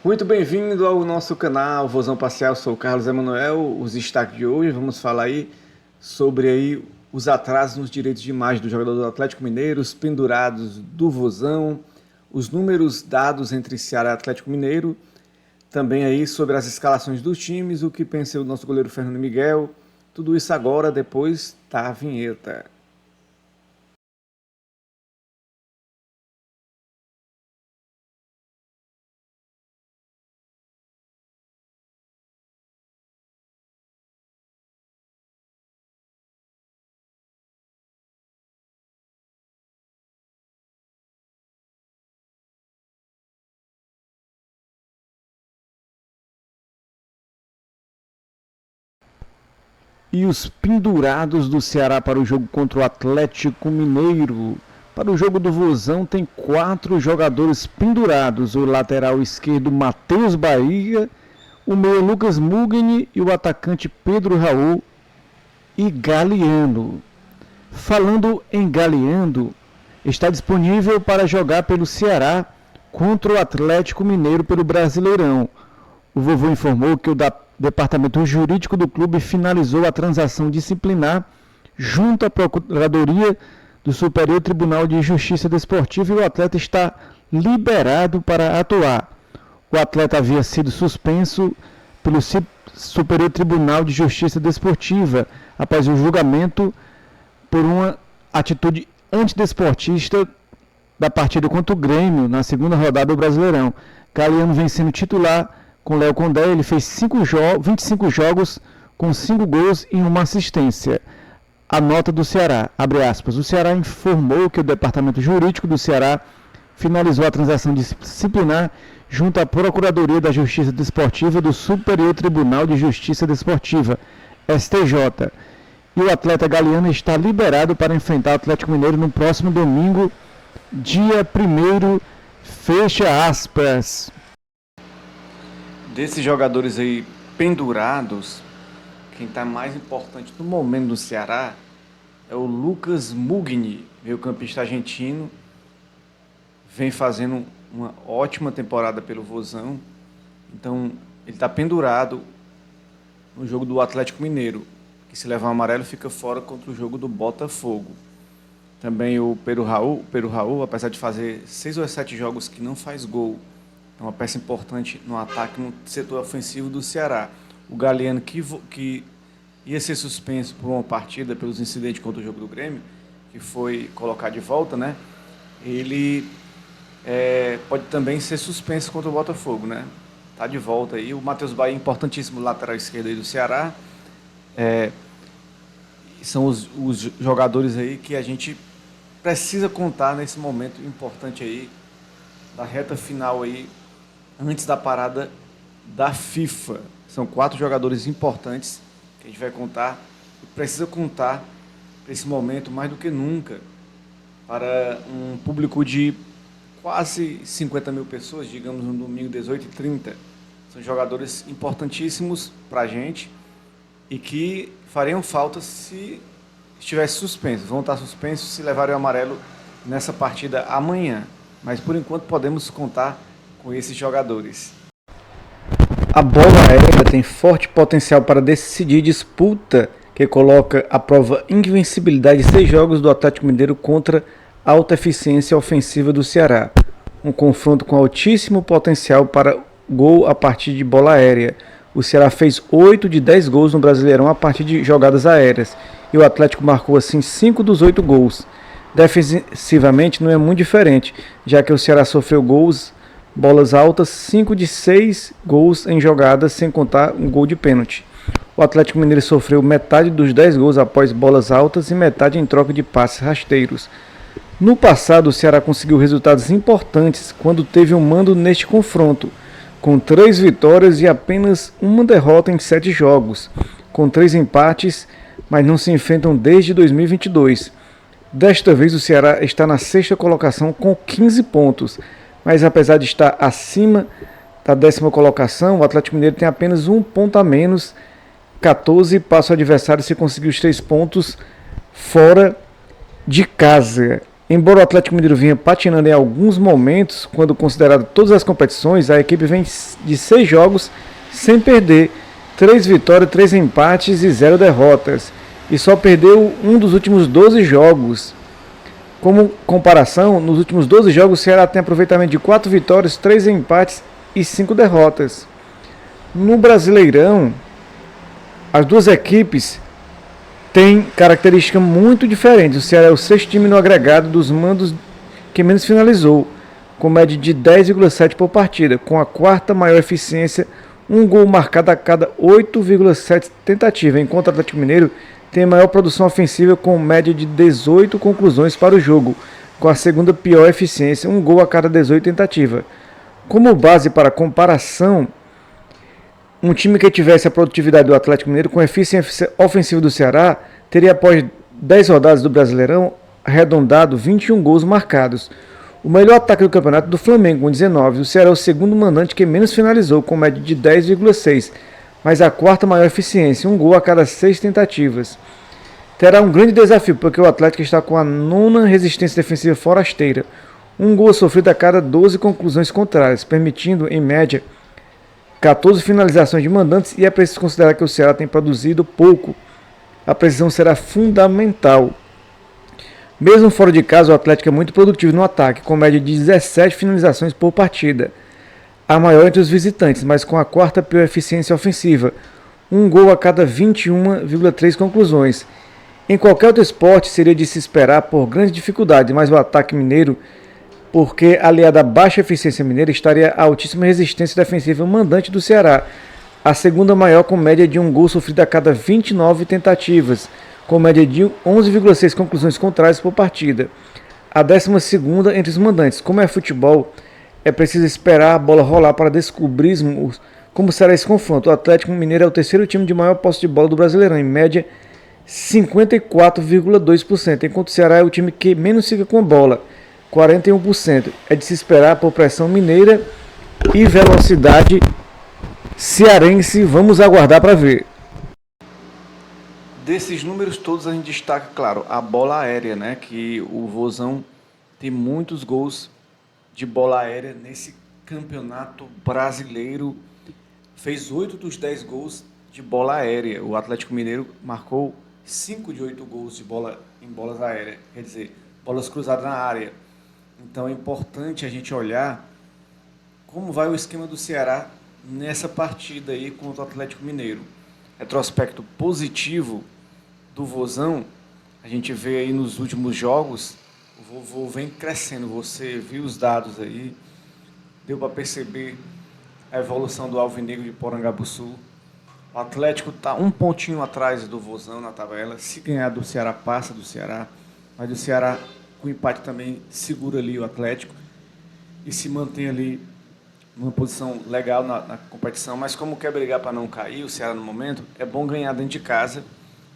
Muito bem-vindo ao nosso canal Vozão Parcial, sou o Carlos Emanuel. Os destaques de hoje, vamos falar aí sobre os atrasos nos direitos de imagem do jogador do Atlético Mineiro, os pendurados do Vozão, os números dados entre Ceará e Atlético Mineiro, também aí sobre as escalações dos times, o que pensa o nosso goleiro Fernando Miguel, tudo isso agora depois da vinheta. E os pendurados do Ceará para o jogo contra o Atlético Mineiro. Para o jogo do Vozão tem 4 jogadores pendurados. O lateral esquerdo Matheus Bahia, o meio Lucas Mugni e o atacante Pedro Raul e Galeano. Falando em Galeano, está disponível para jogar pelo Ceará contra o Atlético Mineiro pelo Brasileirão. O Vovô informou que o Departamento Jurídico do clube finalizou a transação disciplinar junto à Procuradoria do Superior Tribunal de Justiça Desportiva e o atleta está liberado para atuar. O atleta havia sido suspenso pelo Superior Tribunal de Justiça Desportiva após o julgamento por uma atitude antidesportista da partida contra o Grêmio na segunda rodada do Brasileirão. Galeano vem sendo titular com Léo Condé, ele fez 25 jogos com 5 gols e uma assistência. A nota do Ceará, abre aspas, o Ceará informou que o Departamento Jurídico do Ceará finalizou a transação disciplinar junto à Procuradoria da Justiça Desportiva do Superior Tribunal de Justiça Desportiva, STJ. E o atleta Galeano está liberado para enfrentar o Atlético Mineiro no próximo domingo, dia 1º, fecha aspas. Desses jogadores aí pendurados, quem está mais importante no momento do Ceará é o Lucas Mugni, meio-campista argentino, vem fazendo uma ótima temporada pelo Vozão, então ele está pendurado no jogo do Atlético Mineiro, que se levar um amarelo fica fora contra o jogo do Botafogo. Também o Pedro Raul, apesar de fazer 6 ou 7 jogos que não faz gol, é uma peça importante no ataque, no setor ofensivo do Ceará. O Galeano, que ia ser suspenso por uma partida, pelos incidentes contra o jogo do Grêmio, que foi colocar de volta, né? Ele pode também ser suspenso contra o Botafogo, né? Tá de volta aí. O Matheus Bahia, importantíssimo lateral esquerdo aí do Ceará. São os jogadores aí que a gente precisa contar nesse momento importante aí, da reta final aí, antes da parada da FIFA. São 4 jogadores importantes que a gente vai contar e precisa contar para esse momento mais do que nunca para um público de quase 50 mil pessoas, digamos, no domingo 18h30. São jogadores importantíssimos para a gente e que fariam falta se estivesse suspenso. Vão estar suspensos se levarem o amarelo nessa partida amanhã. Mas por enquanto podemos contar com esses jogadores. A bola aérea tem forte potencial para decidir disputa que coloca à prova a invencibilidade de 6 jogos do Atlético Mineiro contra a alta eficiência ofensiva do Ceará. Um confronto com altíssimo potencial para gol a partir de bola aérea. O Ceará fez 8 de 10 gols no Brasileirão a partir de jogadas aéreas e o Atlético marcou assim 5 dos 8 gols. Defensivamente não é muito diferente, já que o Ceará sofreu bolas altas, 5 de 6 gols em jogadas, sem contar um gol de pênalti. O Atlético Mineiro sofreu metade dos 10 gols após bolas altas e metade em troca de passes rasteiros. No passado, o Ceará conseguiu resultados importantes quando teve um mando neste confronto, com 3 vitórias e apenas uma derrota em 7 jogos, com 3 empates, mas não se enfrentam desde 2022. Desta vez o Ceará está na 6ª colocação com 15 pontos, mas apesar de estar acima da 10ª colocação, o Atlético Mineiro tem apenas 1 ponto a menos, 14 passa o adversário se conseguir os 3 pontos fora de casa. Embora o Atlético Mineiro vinha patinando em alguns momentos, quando considerado todas as competições, a equipe vem de 6 jogos sem perder, 3 vitórias, 3 empates e 0 derrotas, e só perdeu um dos últimos 12 jogos. Como comparação, nos últimos 12 jogos o Ceará tem aproveitamento de 4 vitórias, 3 empates e 5 derrotas. No Brasileirão, as duas equipes têm características muito diferentes. O Ceará é o sexto time no agregado dos mandos que menos finalizou, com média de 10,7 por partida, com a quarta maior eficiência, um gol marcado a cada 8,7 tentativas, enquanto o Atlético Mineiro tem a maior produção ofensiva com média de 18 conclusões para o jogo, com a segunda pior eficiência, um gol a cada 18 tentativas. Como base para comparação, um time que tivesse a produtividade do Atlético Mineiro com a eficiência ofensiva do Ceará teria, após 10 rodadas do Brasileirão, arredondado 21 gols marcados. O melhor ataque do campeonato do Flamengo, com 19. O Ceará é o segundo mandante que menos finalizou, com média de 10,6, mas a quarta maior eficiência, um gol a cada 6 tentativas. Terá um grande desafio, porque o Atlético está com a nona resistência defensiva forasteira, um gol sofrido a cada 12 conclusões contrárias, permitindo, em média, 14 finalizações de mandantes, e é preciso considerar que o Ceará tem produzido pouco. A precisão será fundamental. Mesmo fora de casa, o Atlético é muito produtivo no ataque, com média de 17 finalizações por partida, a maior entre os visitantes, mas com a quarta pior eficiência ofensiva, um gol a cada 21,3 conclusões. Em qualquer outro esporte seria de se esperar por grandes dificuldades, mas o ataque mineiro, porque aliado à baixa eficiência mineira, estaria a altíssima resistência defensiva mandante do Ceará, a segunda maior, com média de um gol sofrido a cada 29 tentativas, com média de 11,6 conclusões contrárias por partida, a 12ª entre os mandantes. Como é futebol, é preciso esperar a bola rolar para descobrirmos como será esse confronto. O Atlético Mineiro é o terceiro time de maior posse de bola do Brasileirão, em média 54,2%, enquanto o Ceará é o time que menos fica com a bola, 41%. É de se esperar por pressão mineira e velocidade cearense. Vamos aguardar para ver. Desses números todos a gente destaca, claro, a bola aérea, né? Que o Vozão tem muitos gols de bola aérea nesse campeonato brasileiro. Fez 8 dos 10 gols de bola aérea. O Atlético Mineiro marcou 5 de 8 gols de bola em bolas aéreas, quer dizer, bolas cruzadas na área. Então é importante a gente olhar como vai o esquema do Ceará nessa partida aí contra o Atlético Mineiro. Retrospecto positivo do Vozão, a gente vê aí nos últimos jogos, o Vovô vem crescendo. Você viu os dados aí, deu para perceber a evolução do Alvinegro de Porangabuçu. O Atlético está um pontinho atrás do Vozão na tabela. Se ganhar do Ceará, passa do Ceará. Mas o Ceará, com empate, também segura ali o Atlético e se mantém ali numa posição legal na competição. Mas como quer brigar para não cair, o Ceará no momento, é bom ganhar dentro de casa,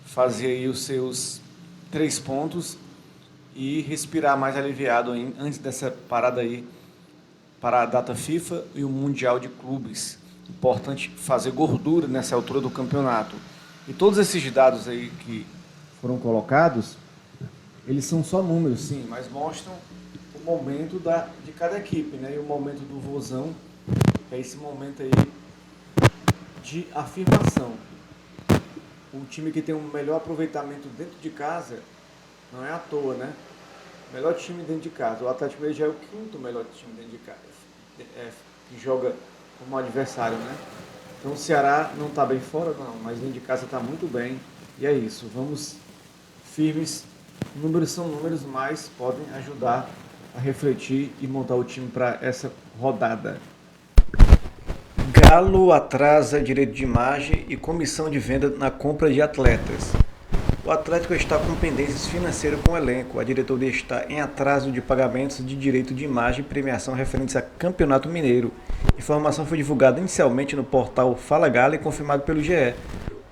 fazer aí os seus 3 pontos e respirar mais aliviado antes dessa parada aí para a data FIFA e o Mundial de Clubes. Importante fazer gordura nessa altura do campeonato. E todos esses dados aí que foram colocados, eles são só números, sim, mas mostram o momento de cada equipe, né? E o momento do Vozão é esse momento aí de afirmação. O time que tem um melhor aproveitamento dentro de casa não é à toa, né? Melhor time dentro de casa. O Atlético Mineiro já é o 5º melhor time dentro de casa, que joga como adversário, né? Então o Ceará não está bem fora, não, mas dentro de casa está muito bem. E é isso, vamos firmes. Números são números, mas podem ajudar a refletir e montar o time para essa rodada. Galo atrasa direito de imagem e comissão de venda na compra de atletas. O Atlético está com pendências financeiras com o elenco. A diretoria está em atraso de pagamentos de direito de imagem e premiação referentes a Campeonato Mineiro. A informação foi divulgada inicialmente no portal Fala Galo e confirmado pelo GE.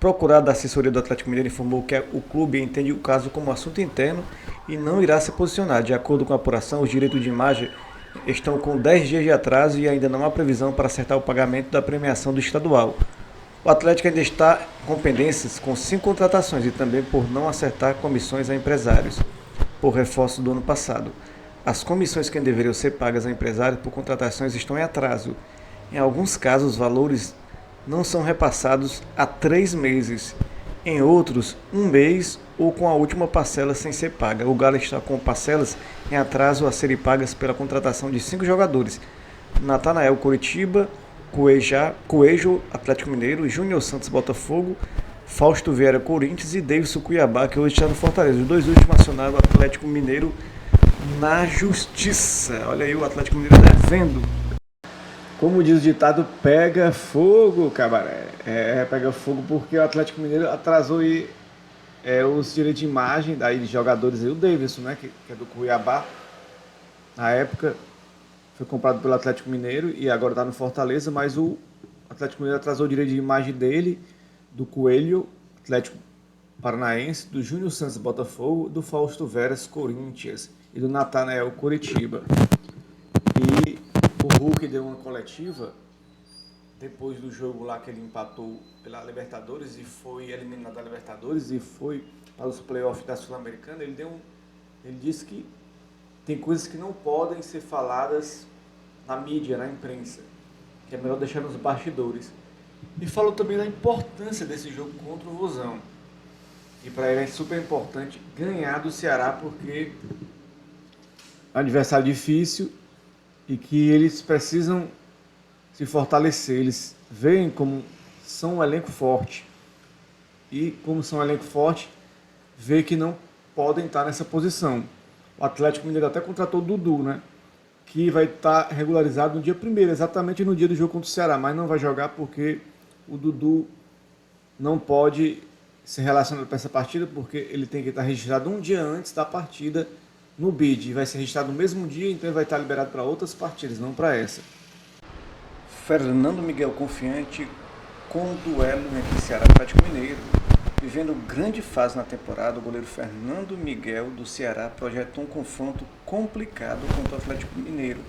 Procurado da assessoria do Atlético Mineiro informou que o clube entende o caso como assunto interno e não irá se posicionar. De acordo com a apuração, os direitos de imagem estão com 10 dias de atraso e ainda não há previsão para acertar o pagamento da premiação do estadual. O Atlético ainda está com pendências com 5 contratações e também por não acertar comissões a empresários. por reforço do ano passado. As comissões que deveriam ser pagas a empresários por contratações estão em atraso. Em alguns casos, os valores não são repassados há 3 meses. Em outros, 1 mês ou com a última parcela sem ser paga. O Galo está com parcelas em atraso a serem pagas pela contratação de 5 jogadores. Natanael, Coritiba, Coelho, Atlético Mineiro, Júnior Santos, Botafogo, Fausto Vieira, Corinthians e Davidson, Cuiabá, que hoje está no Fortaleza. Os 2 últimos acionaram o Atlético Mineiro na justiça. Olha aí o Atlético Mineiro devendo. Como diz o ditado, pega fogo, cabaré. Pega fogo porque o Atlético Mineiro atrasou aí, os direitos de imagem daí de jogadores aí, o Davidson, né, que é do Cuiabá. Na época foi comprado pelo Atlético Mineiro e agora está no Fortaleza, mas o Atlético Mineiro atrasou o direito de imagem dele, do Coelho, Atlético Paranaense, do Júnior Santos, Botafogo, do Fausto Veras, Corinthians e do Natanael, Coritiba. E o Hulk deu uma coletiva depois do jogo lá que ele empatou pela Libertadores e foi eliminado da Libertadores e foi para os playoffs da Sul-Americana. Ele disse que tem coisas que não podem ser faladas na mídia, na imprensa, que é melhor deixar nos bastidores. E falou também da importância desse jogo contra o Vozão. E para ele é super importante ganhar do Ceará, porque é um adversário difícil e que eles precisam se fortalecer. Eles veem como são um elenco forte. E como são um elenco forte, vê que não podem estar nessa posição. O Atlético Mineiro até contratou o Dudu, né? Que vai estar regularizado no dia 1º, exatamente no dia do jogo contra o Ceará, mas não vai jogar porque o Dudu não pode ser relacionado para essa partida, porque ele tem que estar registrado um dia antes da partida no BID. Vai ser registrado no mesmo dia, então ele vai estar liberado para outras partidas, não para essa. Fernando Miguel confiante com o duelo entre Ceará e Atlético Mineiro. Vivendo grande fase na temporada, o goleiro Fernando Miguel do Ceará projetou um confronto complicado contra o Atlético Mineiro,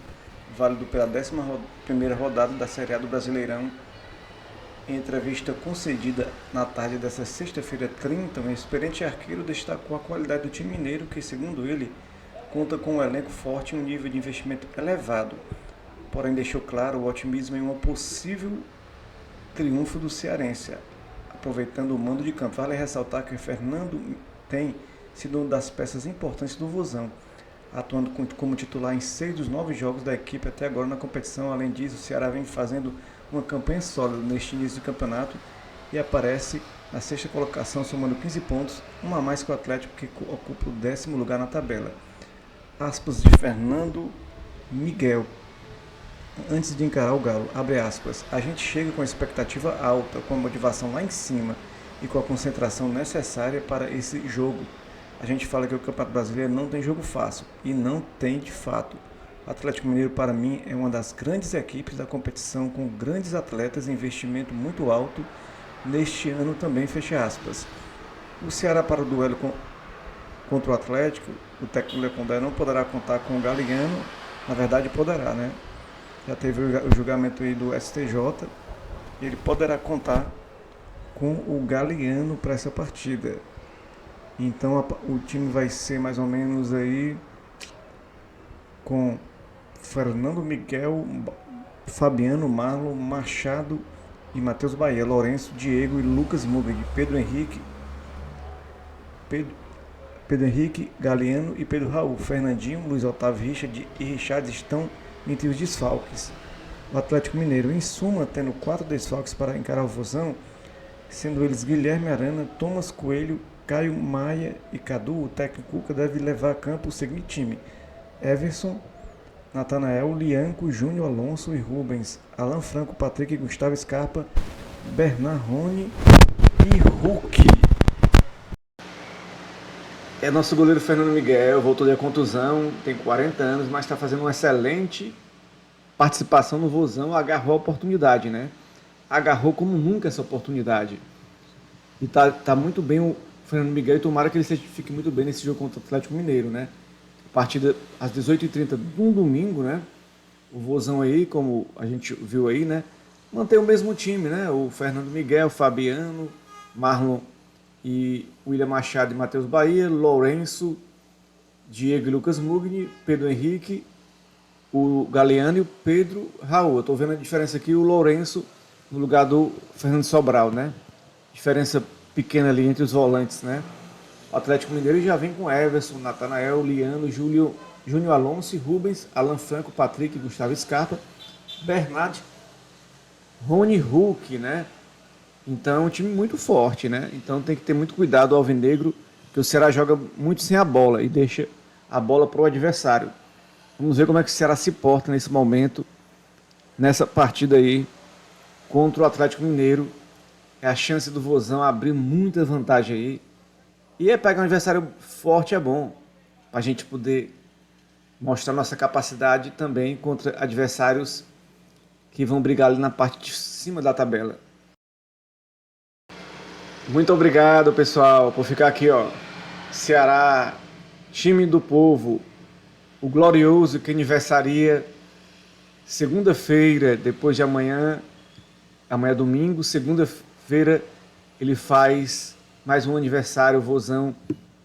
válido pela 11ª rodada da Série A do Brasileirão. Em entrevista concedida na tarde desta sexta-feira 30, o experiente arqueiro destacou a qualidade do time mineiro, que, segundo ele, conta com um elenco forte e um nível de investimento elevado. Porém, deixou claro o otimismo em um possível triunfo do cearense, aproveitando o mando de campo. Vale ressaltar que Fernando tem sido uma das peças importantes do Vozão, atuando como titular em 6 dos 9 jogos da equipe até agora na competição. Além disso, o Ceará vem fazendo uma campanha sólida neste início do campeonato e aparece na 6ª colocação, somando 15 pontos, uma a mais que o Atlético, que ocupa o 10º lugar na tabela. Aspas de Fernando Miguel. Antes de encarar o Galo, abre aspas, a gente chega com a expectativa alta, com a motivação lá em cima e com a concentração necessária para esse jogo. A gente fala que o Campeonato Brasileiro não tem jogo fácil, e não tem de fato. O Atlético Mineiro, para mim, é uma das grandes equipes da competição, com grandes atletas e investimento muito alto neste ano também, fecha aspas. O Ceará para o duelo contra o Atlético, o técnico Lecondé não poderá contar com o Galeano, na verdade poderá, né? Já teve o julgamento aí do STJ, e ele poderá contar com o Galeano para essa partida. Então o time vai ser mais ou menos aí com Fernando Miguel, Fabiano, Marlon, Machado e Matheus Bahia, Lourenço, Diego e Lucas Mugag, Pedro Henrique, Galeano e Pedro Raul, Fernandinho, Luiz Otávio, Richard e Richard estão entre os desfalques. O Atlético Mineiro, em suma, tendo 4 desfalques para encarar o Vozão, sendo eles Guilherme Arana, Thomas Coelho, Caio Maia e Cadu. O técnico Cuca deve levar a campo o seguinte time: Everson, Natanael, Lianco, Júnior, Alonso e Rubens, Alan Franco, Patrick, Gustavo Scarpa, Bernard Rony e Hulk. É nosso goleiro Fernando Miguel, voltou de contusão, tem 40 anos, mas está fazendo uma excelente participação no Vozão, agarrou a oportunidade, né? Agarrou como nunca essa oportunidade. E tá muito bem o Fernando Miguel, e tomara que ele fique muito bem nesse jogo contra o Atlético Mineiro, né? Partida às 18h30 de um domingo, né? O Vozão aí, como a gente viu aí, né? Mantém o mesmo time, né? O Fernando Miguel, Fabiano, Marlon e William Machado e Matheus Bahia, Lourenço, Diego e Lucas Mugni, Pedro Henrique, o Galeano e o Pedro Raul. Eu tô vendo a diferença aqui, o Lourenço no lugar do Fernando Sobral, né? Diferença pequena ali entre os volantes, né? O Atlético Mineiro já vem com Everson, Natanael, Liano, Júnior Alonso, Rubens, Alan Franco, Patrick, Gustavo Scarpa, Bernat, Rony Hulk, né? Então é um time muito forte, né? Então tem que ter muito cuidado o Alvinegro, que o Ceará joga muito sem a bola e deixa a bola para o adversário. Vamos ver como é que o Ceará se porta nesse momento, nessa partida aí contra o Atlético Mineiro. É a chance do Vozão abrir muita vantagem aí. E é pegar um adversário forte é bom, para a gente poder mostrar nossa capacidade também contra adversários que vão brigar ali na parte de cima da tabela. Muito obrigado, pessoal, por ficar aqui, ó. Ceará, time do povo, o glorioso que aniversaria segunda-feira, depois de amanhã, amanhã é domingo, segunda-feira ele faz mais um aniversário, Vozão.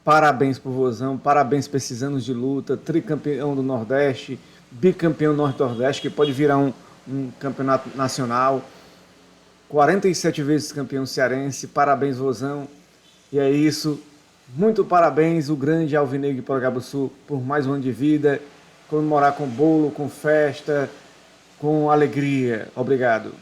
Parabéns pro Vozão, parabéns para esses anos de luta, tricampeão do Nordeste, bicampeão Norte-Nordeste, que pode virar um campeonato nacional. 47 vezes campeão cearense, parabéns Vozão. E é isso, muito parabéns o grande Alvinegro Poragabuçu por mais um ano de vida, comemorar com bolo, com festa, com alegria. Obrigado.